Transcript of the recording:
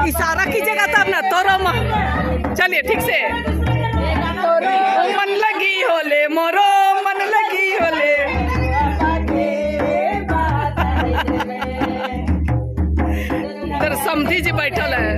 इशारा कीजिएगा तब ना तोरो चलिए ठीक से। मन लगी होले मोरो मन लगी होले। इधर समधी जी बैठल है।